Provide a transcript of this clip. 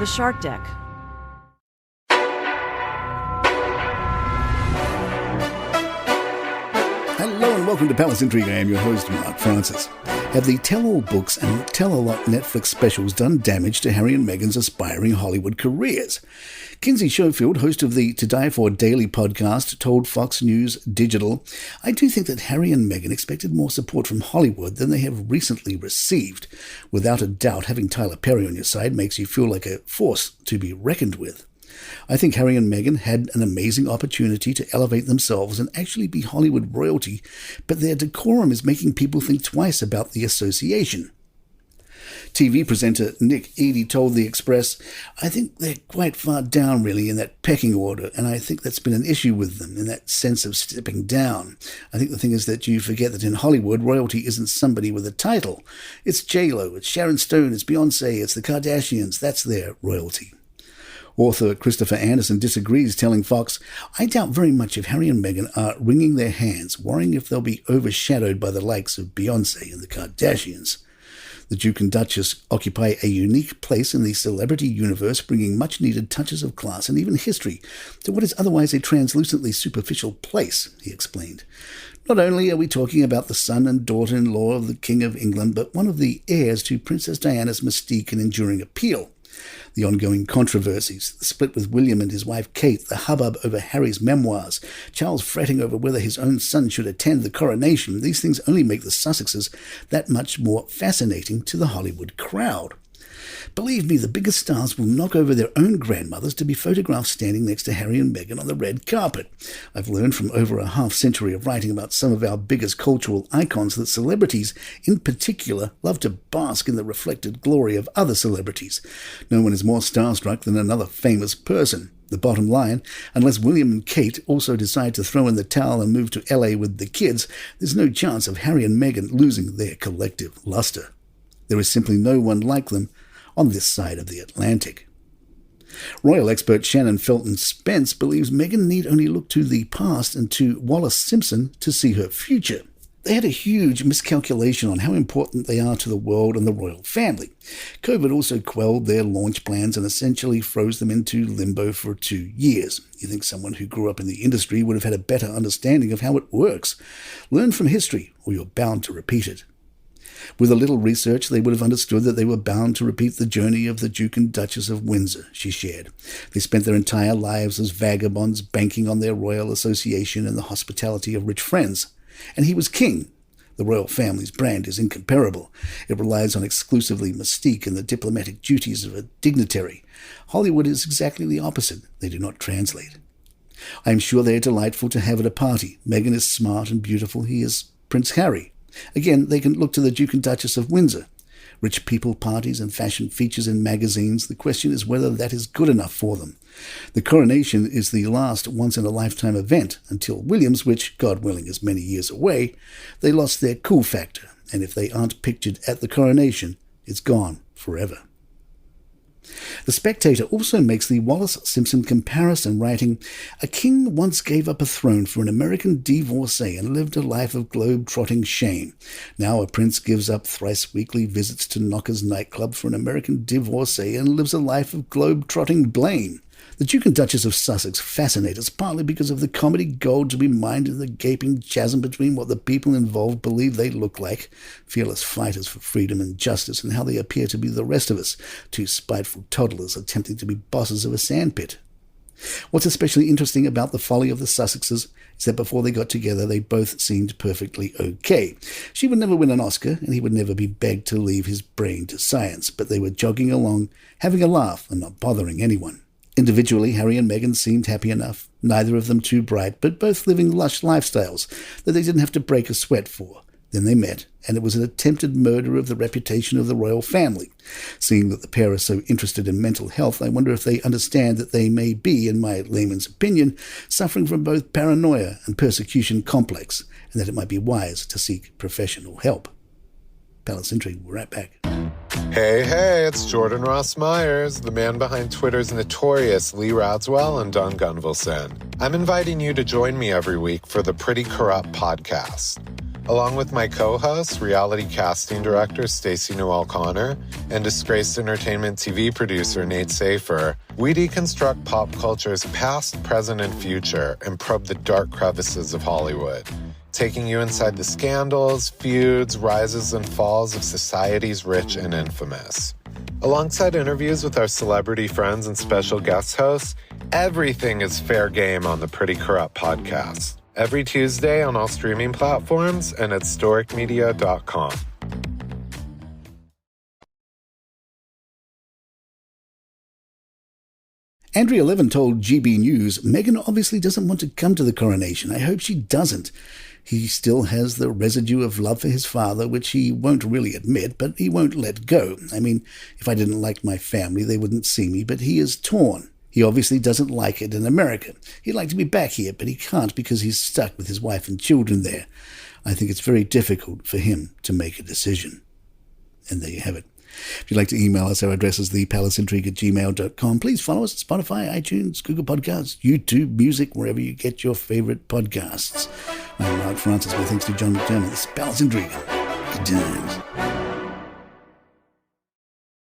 The Shark Deck. Hello and welcome to Palace Intrigue. I am your host, Mark Francis. Have the tell-all books and tell-a-lot Netflix specials done damage to Harry and Meghan's aspiring Hollywood careers? Kinsey Schofield, host of the To Die For Daily podcast, told Fox News Digital, "I do think that Harry and Meghan expected more support from Hollywood than they have recently received. Without a doubt, having Tyler Perry on your side makes you feel like a force to be reckoned with. I think Harry and Meghan had an amazing opportunity to elevate themselves and actually be Hollywood royalty, but their decorum is making people think twice about the association." TV presenter Nick Eady told The Express, "I think they're quite far down really in that pecking order, and I think that's been an issue with them, in that sense of stepping down. I think the thing is that you forget that in Hollywood, royalty isn't somebody with a title. It's J-Lo, it's Sharon Stone, it's Beyonce, it's the Kardashians. That's their royalty." Author Christopher Anderson disagrees, telling Fox, "I doubt very much if Harry and Meghan are wringing their hands, worrying if they'll be overshadowed by the likes of Beyonce and the Kardashians. The Duke and Duchess occupy a unique place in the celebrity universe, bringing much-needed touches of class and even history to what is otherwise a translucently superficial place," he explained. "Not only are we talking about the son and daughter-in-law of the King of England, but one of the heirs to Princess Diana's mystique and enduring appeal. The ongoing controversies, the split with William and his wife Kate, the hubbub over Harry's memoirs, Charles fretting over whether his own son should attend the coronation, these things only make the Sussexes that much more fascinating to the Hollywood crowd. Believe me, the biggest stars will knock over their own grandmothers to be photographed standing next to Harry and Meghan on the red carpet. I've learned from over a half-century of writing about some of our biggest cultural icons that celebrities, in particular, love to bask in the reflected glory of other celebrities. No one is more starstruck than another famous person. The bottom line, unless William and Kate also decide to throw in the towel and move to LA with the kids, there's no chance of Harry and Meghan losing their collective luster. There is simply no one like them on this side of the Atlantic." Royal expert Shannon Felton Spence believes Meghan need only look to the past and to Wallis Simpson to see her future. They had a huge miscalculation on how important they are to the world and the royal family. COVID also quelled their launch plans and essentially froze them into limbo for 2 years. You think someone who grew up in the industry would have had a better understanding of how it works. Learn from history, or you're bound to repeat it. With a little research, they would have understood that they were bound to repeat the journey of the Duke and Duchess of Windsor, she shared. They spent their entire lives as vagabonds, banking on their royal association and the hospitality of rich friends. And he was king. The royal family's brand is incomparable. It relies on exclusively mystique and the diplomatic duties of a dignitary. Hollywood is exactly the opposite. They do not translate. I am sure they are delightful to have at a party. Meghan is smart and beautiful. He is Prince Harry. Again, they can look to the Duke and Duchess of Windsor. Rich people parties and fashion features in magazines. The question is whether that is good enough for them. The coronation is the last once-in-a-lifetime event until William's, which, God willing, is many years away. They lost their cool factor, and if they aren't pictured at the coronation, it's gone forever. The Spectator also makes the Wallis Simpson comparison, writing, "A king once gave up a throne for an American divorcee and lived a life of globe-trotting shame. Now a prince gives up thrice-weekly visits to Knockers nightclub for an American divorcee and lives a life of globe-trotting blame." The Duke and Duchess of Sussex fascinate us partly because of the comedy gold to be mined in the gaping chasm between what the people involved believe they look like, fearless fighters for freedom and justice, and how they appear to be the rest of us, two spiteful toddlers attempting to be bosses of a sandpit. What's especially interesting about the folly of the Sussexes is that before they got together, they both seemed perfectly okay. She would never win an Oscar, and he would never be begged to leave his brain to science, but they were jogging along, having a laugh and not bothering anyone. Individually, Harry and Meghan seemed happy enough, neither of them too bright, but both living lush lifestyles that they didn't have to break a sweat for. Then they met, and it was an attempted murder of the reputation of the royal family. Seeing that the pair are so interested in mental health, I wonder if they understand that they may be, in my layman's opinion, suffering from both paranoia and persecution complex, and that it might be wise to seek professional help. Palace Intrigue, we're right back. Hey, it's Jordan Ross Myers, the man behind Twitter's notorious Lee Radswell and Don Gunvalson. I'm inviting you to join me every week for the Pretty Corrupt podcast. Along with my co-host, reality casting director Stacey Noel Connor, and disgraced entertainment TV producer Nate Safer, we deconstruct pop culture's past, present, and future and probe the dark crevices of Hollywood, taking you inside the scandals, feuds, rises, and falls of society's rich and infamous. Alongside interviews with our celebrity friends and special guest hosts, everything is fair game on the Pretty Corrupt podcast. Every Tuesday on all streaming platforms and at storicmedia.com. Andrea Levin told GB News, Meghan obviously doesn't want to come to the coronation. I hope she doesn't. He still has the residue of love for his father, which he won't really admit, but he won't let go. I mean, if I didn't like my family, they wouldn't see me, but he is torn. He obviously doesn't like it in America. He'd like to be back here, but he can't because he's stuck with his wife and children there. I think it's very difficult for him to make a decision. And there you have it. If you'd like to email us, our address is thepalacintrigue@gmail.com. Please follow us at Spotify, iTunes, Google Podcasts, YouTube, Music, wherever you get your favorite podcasts. I'm Mark Francis, with thanks to John McDermott. This is Palace Intrigue. Good times.